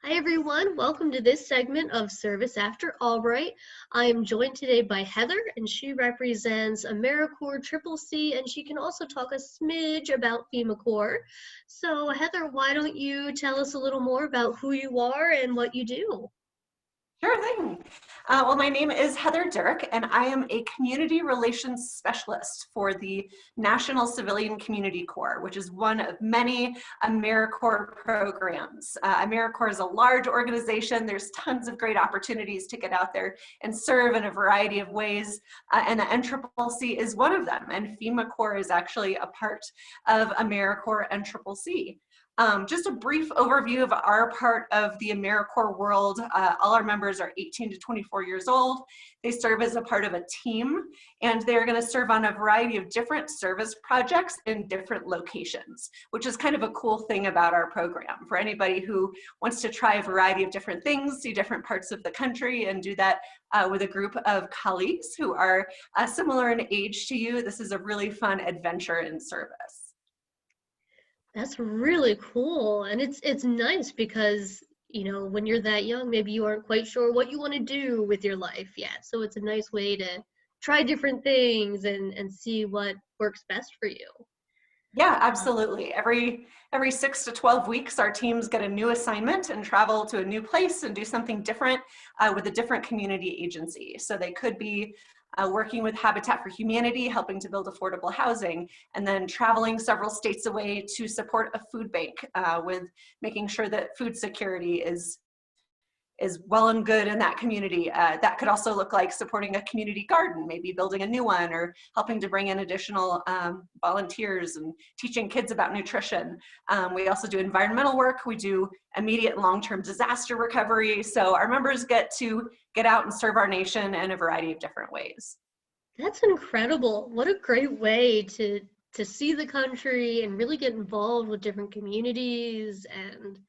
Hi everyone, welcome to this segment of Service After Albright. I am joined today by Heather, and she represents AmeriCorps Triple C, and she can also talk a smidge about FEMACorps. So Heather, why don't you tell us a little more about who you are and what you do? Sure thing. Well, my name is Heather Dirk, and I am a community relations specialist for the National Civilian Community Corps, which is one of many AmeriCorps programs. AmeriCorps is a large organization. There's tons of great opportunities to get out there and serve in a variety of ways, and the NCCC is one of them, and FEMACorps is actually a part of AmeriCorps NCCC. Just a brief overview of our part of the AmeriCorps world. All our members are 18 to 24 years old. They serve as a part of a team, and they're going to serve on a variety of different service projects in different locations, which is kind of a cool thing about our program. For anybody who wants to try a variety of different things, see different parts of the country, and do that with a group of colleagues who are similar in age to you, this is a really fun adventure in service. That's really cool, and it's nice because when you're that young, maybe you aren't quite sure what you want to do with your life yet. So it's a nice way to try different things and see what works best for you. Yeah, Uh, absolutely. Every 6 to 12 weeks, our teams get a new assignment and travel to a new place and do something different with a different community agency. So they could be working with Habitat for Humanity, helping to build affordable housing, and then traveling several states away to support a food bank with making sure that food security is well and good in that community. That could also look like supporting a community garden, maybe building a new one, or helping to bring in additional volunteers and teaching kids about nutrition. We also do environmental work. We do immediate and long-term disaster recovery. So our members get to get out and serve our nation in a variety of different ways. that's incredible. What a great way to see the country and really get involved with different communities and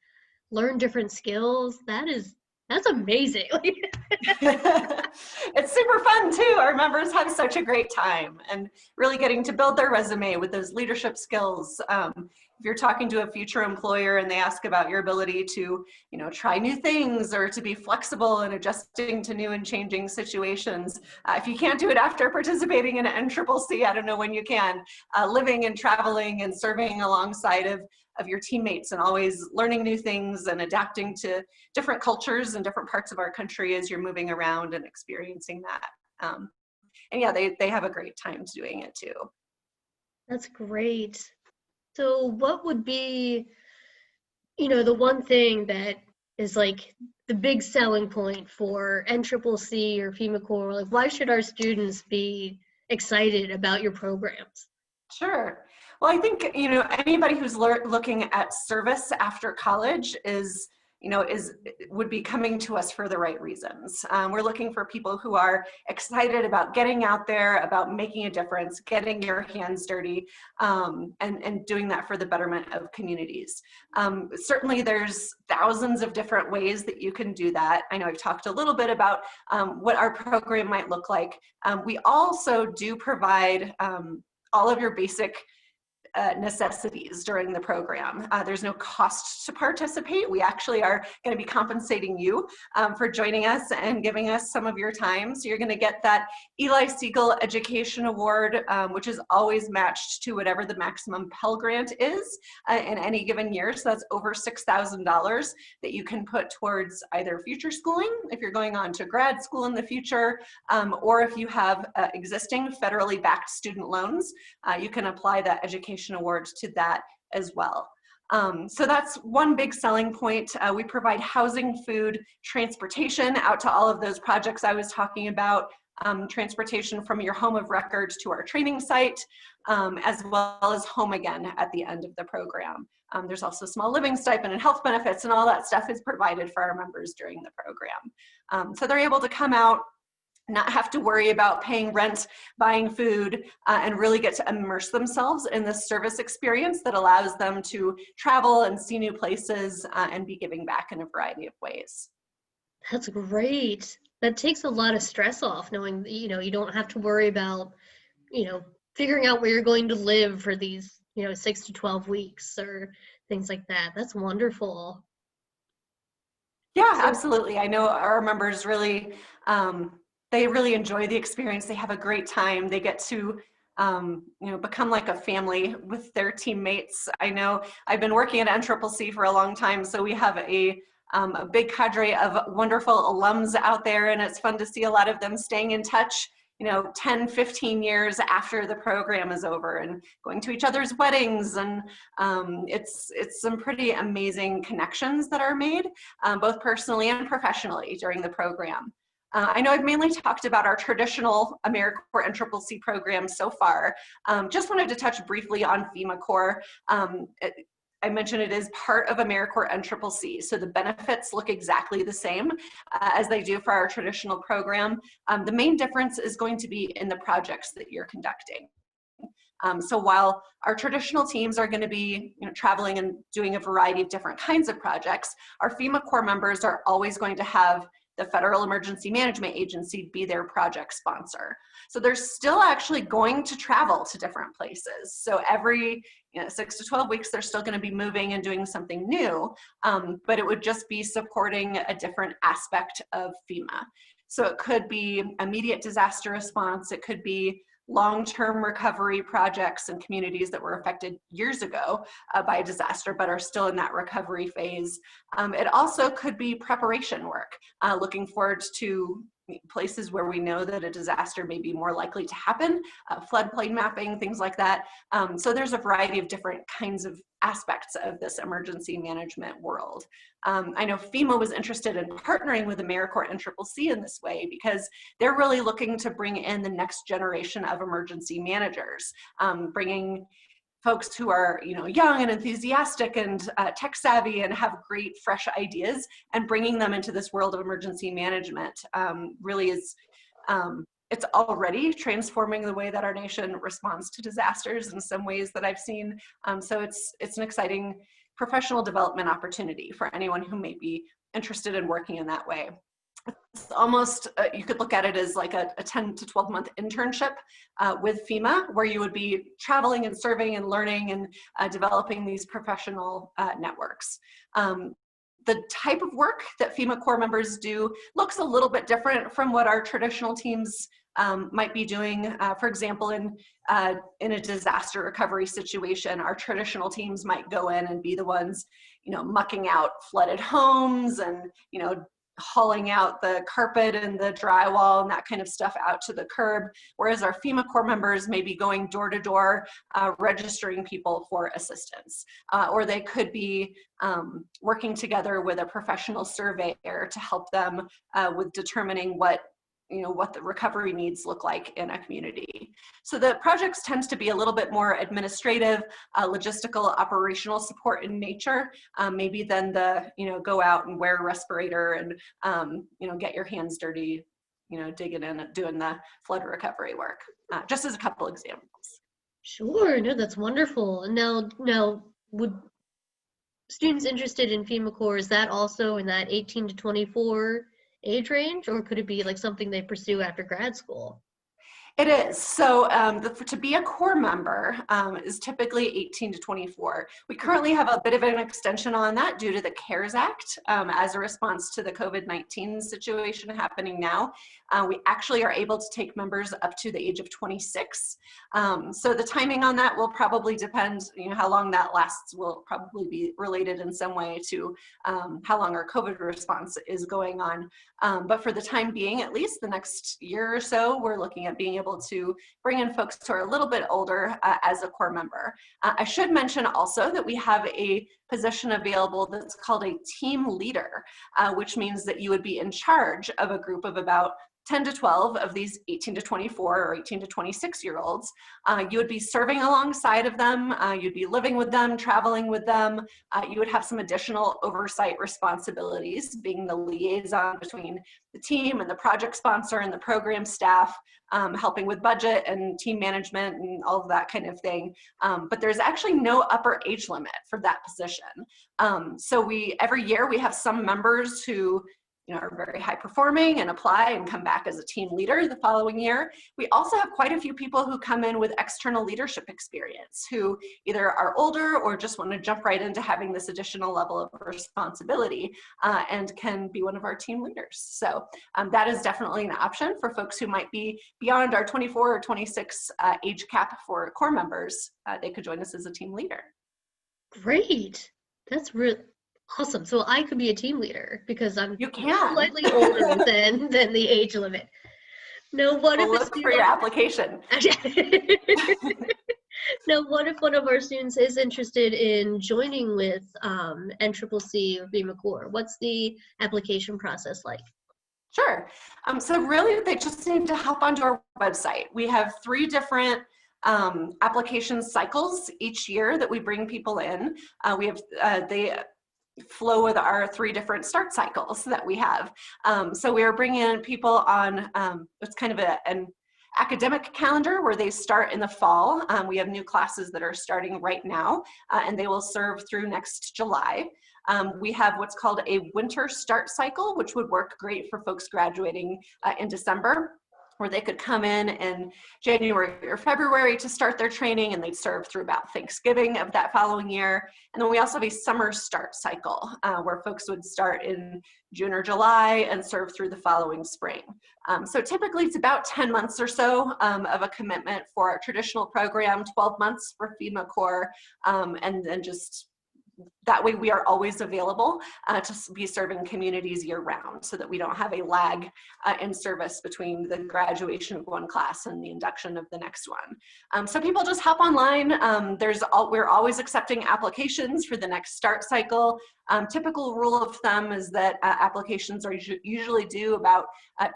learn different skills. That's amazing. It's super fun too. Our members have such a great time and really getting to build their resume with those leadership skills. If you're talking to a future employer and they ask about your ability to, try new things or to be flexible and adjusting to new and changing situations, if you can't do it after participating in an NCCC, I don't know when you can. Living and traveling and serving alongside of your teammates and always learning new things and adapting to different cultures and different parts of our country as you're moving around and experiencing that. And yeah, they have a great time doing it too. That's great. So what would be, the one thing that is like the big selling point for NCCC or FEMACorps? Like, why should our students be excited about your programs? Sure. Well, I think, anybody who's looking at service after college would be coming to us for the right reasons. We're looking for people who are excited about getting out there, about making a difference, getting your hands dirty, and doing that for the betterment of communities. Certainly there's thousands of different ways that you can do that. I know I've talked a little bit about what our program might look like. We also do provide all of your basic necessities during the program. There's no cost to participate. We actually are going to be compensating you for joining us and giving us some of your time. So you're going to get that Eli Siegel Education Award, which is always matched to whatever the maximum Pell Grant is in any given year. So that's over $6,000 that you can put towards either future schooling, if you're going on to grad school in the future, or if you have existing federally backed student loans, you can apply that education awards to that as well. So that's one big selling point. We provide housing, food, transportation out to all of those projects I was talking about, transportation from your home of records to our training site, as well as home again at the end of the program. There's also small living stipend and health benefits, and all that stuff is provided for our members during the program. So they're able to come out, not have to worry about paying rent, buying food, and really get to immerse themselves in this service experience that allows them to travel and see new places and be giving back in a variety of ways. That's great. That takes a lot of stress off knowing that, you don't have to worry about, you know, figuring out where you're going to live for these, 6 to 12 weeks or things like that. That's wonderful. Yeah, So absolutely. I know our members really, they really enjoy the experience. They have a great time. They get to, become like a family with their teammates. I know I've been working at NCCC for a long time, so we have a big cadre of wonderful alums out there, and it's fun to see a lot of them staying in touch, 10, 15 years after the program is over and going to each other's weddings. And it's some pretty amazing connections that are made, both personally and professionally during the program. I know I've mainly talked about our traditional AmeriCorps NCCC program so far. Just wanted to touch briefly on FEMACorps. I mentioned it is part of AmeriCorps NCCC, so the benefits look exactly the same as they do for our traditional program. The main difference is going to be in the projects that you're conducting. So while our traditional teams are going to be traveling and doing a variety of different kinds of projects, our FEMACorps members are always going to have the Federal Emergency Management Agency be their project sponsor. So they're still actually going to travel to different places. So every 6 to 12 weeks, they're still going to be moving and doing something new, but it would just be supporting a different aspect of FEMA. So it could be immediate disaster response, it could be long-term recovery projects in communities that were affected years ago by a disaster but are still in that recovery phase. It also could be preparation work, looking forward to places where we know that a disaster may be more likely to happen, floodplain mapping, things like that. So there's a variety of different kinds of aspects of this emergency management world. I know FEMA was interested in partnering with AmeriCorps and NCCC in this way because they're really looking to bring in the next generation of emergency managers, bringing folks who are young and enthusiastic and tech savvy and have great fresh ideas, and bringing them into this world of emergency management really is it's already transforming the way that our nation responds to disasters in some ways that I've seen. So it's an exciting professional development opportunity for anyone who may be interested in working in that way. It's almost, you could look at it as like a 10 to 12 month internship with FEMA, where you would be traveling and serving and learning and developing these professional networks. The type of work that FEMACorps members do looks a little bit different from what our traditional teams might be doing. For example, in a disaster recovery situation, our traditional teams might go in and be the ones, mucking out flooded homes and, hauling out the carpet and the drywall and that kind of stuff out to the curb, whereas our FEMACorps members may be going door to door, registering people for assistance. Or they could be working together with a professional surveyor to help them with determining what the recovery needs look like in a community. So the projects tends to be a little bit more administrative, logistical, operational support in nature, maybe than the, go out and wear a respirator and, get your hands dirty, digging in and doing the flood recovery work, just as a couple examples. sure, no, that's wonderful. Now, would students interested in FEMACorps, is that also in that 18 to 24 age range, or could it be like something they pursue after grad school? It is. So to be a Corps member is typically 18 to 24. We currently have a bit of an extension on that due to the CARES Act as a response to the COVID-19 situation happening now. We actually are able to take members up to the age of 26. So the timing on that will probably depend, how long that lasts will probably be related in some way to how long our COVID response is going on. But for the time being, at least the next year or so, we're looking at being able to bring in folks who are a little bit older as a Corps member. I should mention also that we have a position available that's called a team leader, which means that you would be in charge of a group of about 10 to 12 of these 18 to 24 or 18 to 26-year-olds. You would be serving alongside of them, you'd be living with them, traveling with them, you would have some additional oversight responsibilities, being the liaison between the team and the project sponsor and the program staff, helping with budget and team management and all of that kind of thing. But there's actually no upper age limit for that position. So every year we have some members who are very high performing and apply and come back as a team leader the following year. We also have quite a few people who come in with external leadership experience, who either are older or just want to jump right into having this additional level of responsibility and can be one of our team leaders. So that is definitely an option for folks who might be beyond our 24 or 26 age cap for Corps members. They could join us as a team leader. Great. That's really awesome. So I could be a team leader because I'm slightly You older than the age limit. No, what if look for your application. Now, what if one of our students is interested in joining with NCCC or FEMACorps? What's the application process like? Sure. So really, they just need to hop onto our website. We have 3 different application cycles each year that we bring people in. We have they flow with our 3 different start cycles that we have. So we are bringing in people on it's kind of an academic calendar where they start in the fall. We have new classes that are starting right now, and they will serve through next July. We have what's called a winter start cycle, which would work great for folks graduating in December, where they could come in January or February to start their training, and they'd serve through about Thanksgiving of that following year. And then we also have a summer start cycle where folks would start in June or July and serve through the following spring. So typically it's about 10 months or so of a commitment for our traditional program, 12 months for FEMACorps, and then just that way we are always available to be serving communities year round so that we don't have a lag in service between the graduation of one class and the induction of the next one. So people just hop online. We're always accepting applications for the next start cycle. Typical rule of thumb is that applications are usually due about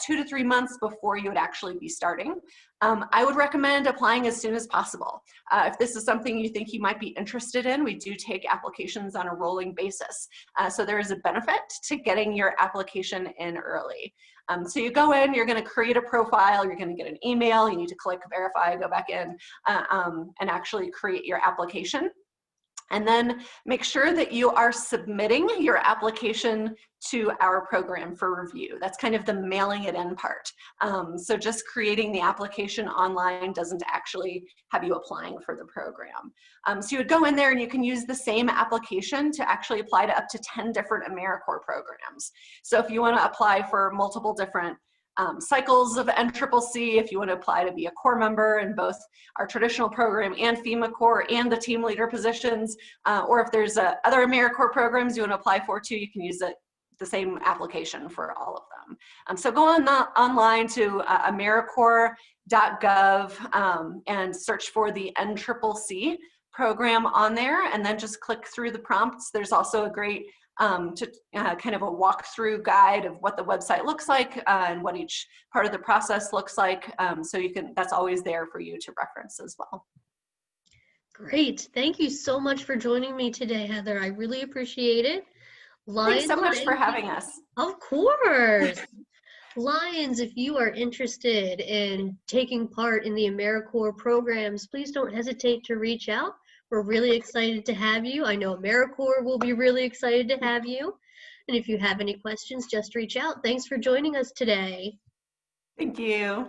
2 to 3 months before you would actually be starting. I would recommend applying as soon as possible. If this is something you think you might be interested in, we do take applications on a rolling basis. So there is a benefit to getting your application in early. So you go in, you're going to create a profile, you're going to get an email, you need to click verify, go back in, and actually create your application. And then make sure that you are submitting your application to our program for review. That's kind of the mailing it in part. So just creating the application online doesn't actually have you applying for the program. So you would go in there and you can use the same application to actually apply to up to 10 different AmeriCorps programs. So if you want to apply for multiple different cycles of NCCC, if you want to apply to be a Corps member in both our traditional program and FEMACorps and the team leader positions, or if there's other AmeriCorps programs you want to apply for too, you can use the same application for all of them. So go online to AmeriCorps.gov and search for the NCCC program on there, and then just click through the prompts. There's also a great kind of a walkthrough guide of what the website looks like and what each part of the process looks like. So that's always there for you to reference as well. Great. Thank you so much for joining me today, Heather. I really appreciate it. Thanks so much for having us. Of course. Lions, if you are interested in taking part in the AmeriCorps programs, please don't hesitate to reach out. We're really excited to have you. I know AmeriCorps will be really excited to have you. And if you have any questions, just reach out. Thanks for joining us today. Thank you.